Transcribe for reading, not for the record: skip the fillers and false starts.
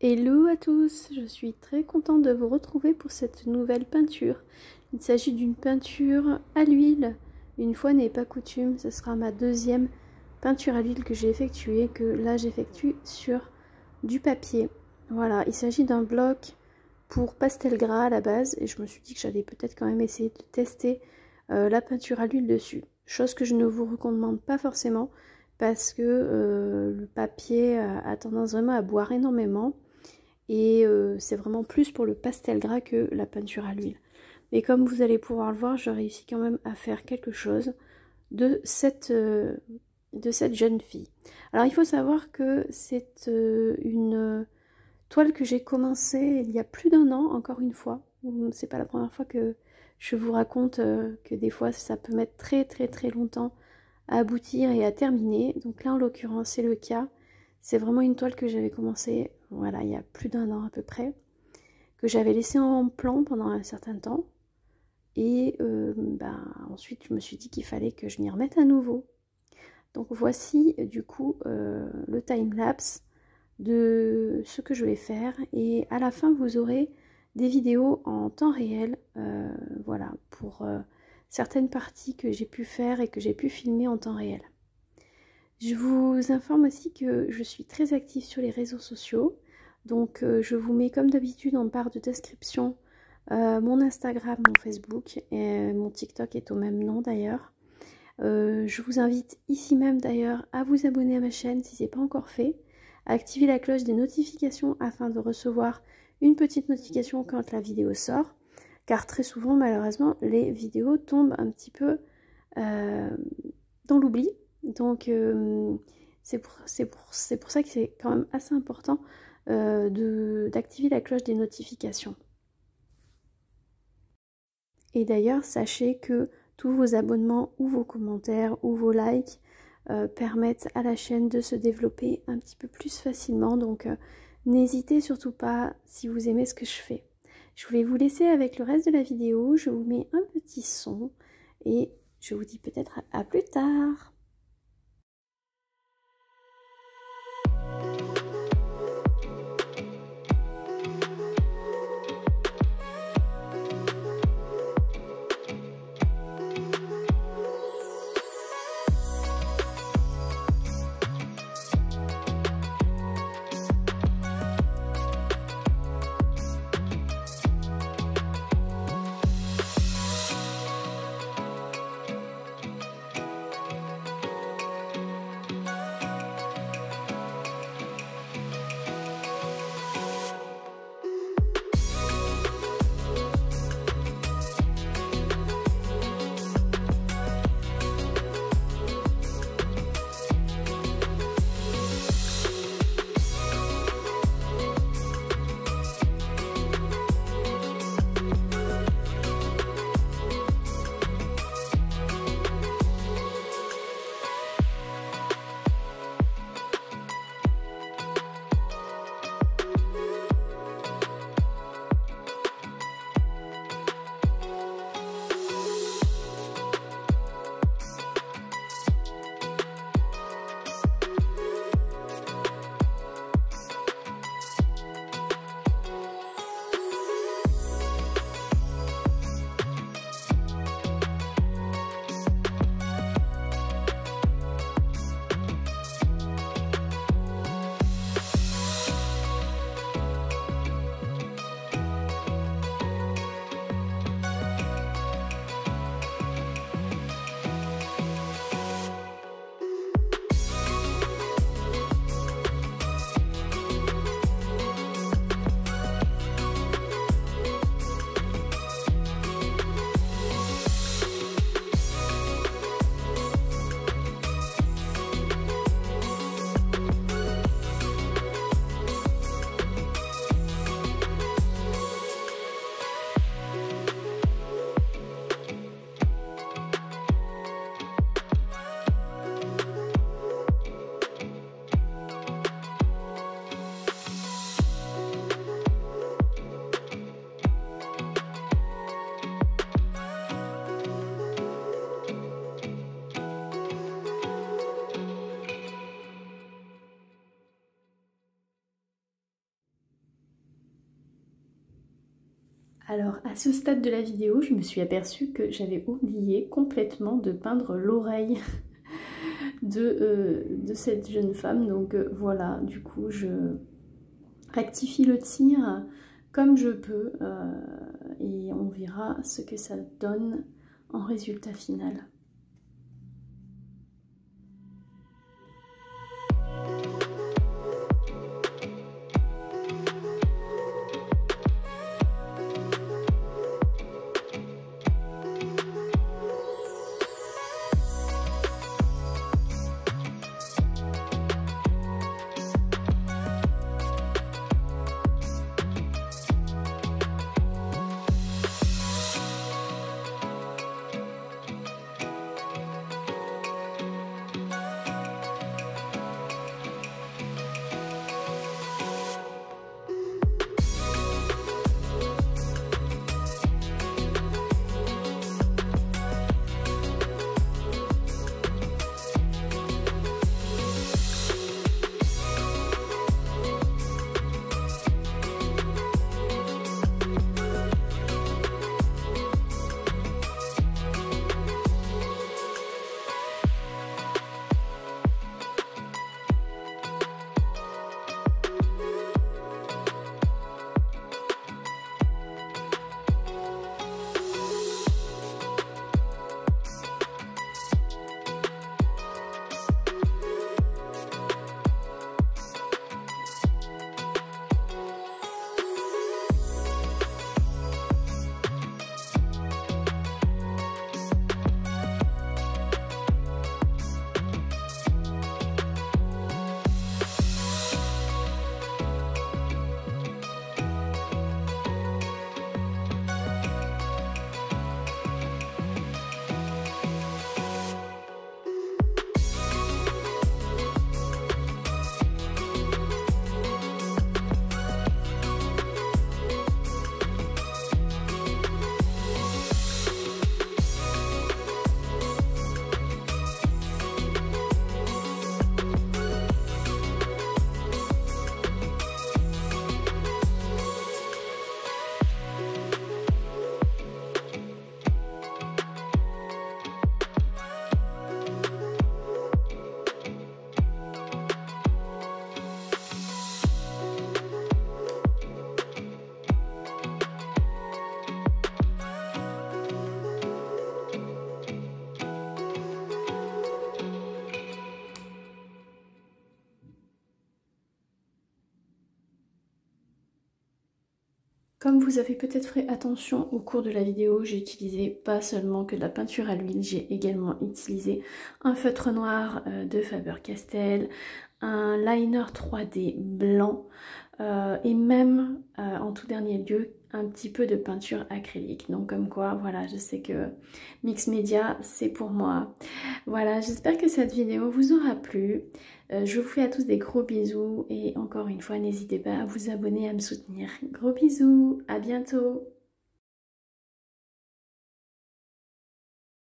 Hello à tous, je suis très contente de vous retrouver pour cette nouvelle peinture. Il s'agit d'une peinture à l'huile. Une fois n'est pas coutume, ce sera ma deuxième peinture à l'huile que j'ai effectuée, que là j'effectue sur du papier. Voilà, il s'agit d'un bloc pour pastel gras à la base et je me suis dit que j'allais peut-être quand même essayer de tester la peinture à l'huile dessus. Chose que je ne vous recommande pas forcément parce que le papier a tendance vraiment à boire énormément. Et c'est vraiment plus pour le pastel gras que la peinture à l'huile. Mais comme vous allez pouvoir le voir, je réussis quand même à faire quelque chose de cette jeune fille. Alors il faut savoir que c'est une toile que j'ai commencée il y a plus d'1 an, encore une fois. C'est pas la première fois que je vous raconte que des fois ça peut mettre très longtemps à aboutir et à terminer. Donc là en l'occurrence c'est le cas. C'est vraiment une toile que j'avais commencé, voilà, il y a plus d'1 an à peu près, que j'avais laissé en plan pendant un certain temps. Et ensuite, je me suis dit qu'il fallait que je m'y remette à nouveau. Donc voici du coup le time-lapse de ce que je vais faire. Et à la fin, vous aurez des vidéos en temps réel, voilà, pour certaines parties que j'ai pu faire et que j'ai pu filmer en temps réel. Je vous informe aussi que je suis très active sur les réseaux sociaux, donc je vous mets comme d'habitude en barre de description mon Instagram, mon Facebook, et mon TikTok est au même nom d'ailleurs. Je vous invite ici même d'ailleurs à vous abonner à ma chaîne si ce n'est pas encore fait, à activer la cloche des notifications afin de recevoir une petite notification quand la vidéo sort, car très souvent malheureusement les vidéos tombent un petit peu dans l'oubli. Donc c'est pour ça que c'est quand même assez important d'activer la cloche des notifications. Et d'ailleurs, sachez que tous vos abonnements ou vos commentaires ou vos likes permettent à la chaîne de se développer un petit peu plus facilement. Donc n'hésitez surtout pas si vous aimez ce que je fais. Je vais vous laisser avec le reste de la vidéo. Je vous mets un petit son et je vous dis peut-être à plus tard. Alors à ce stade de la vidéo, je me suis aperçue que j'avais oublié complètement de peindre l'oreille de cette jeune femme. Donc voilà, du coup je rectifie le tir comme je peux et on verra ce que ça donne en résultat final. Comme vous avez peut-être fait attention au cours de la vidéo, j'ai utilisé pas seulement que de la peinture à l'huile, j'ai également utilisé un feutre noir de Faber-Castell, un liner 3D blanc et même en tout dernier lieu un petit peu de peinture acrylique. Donc comme quoi, voilà, je sais que Mix Media c'est pour moi. Voilà, j'espère que cette vidéo vous aura plu. Je vous fais à tous des gros bisous et encore une fois, n'hésitez pas à vous abonner, à me soutenir. Gros bisous, à bientôt!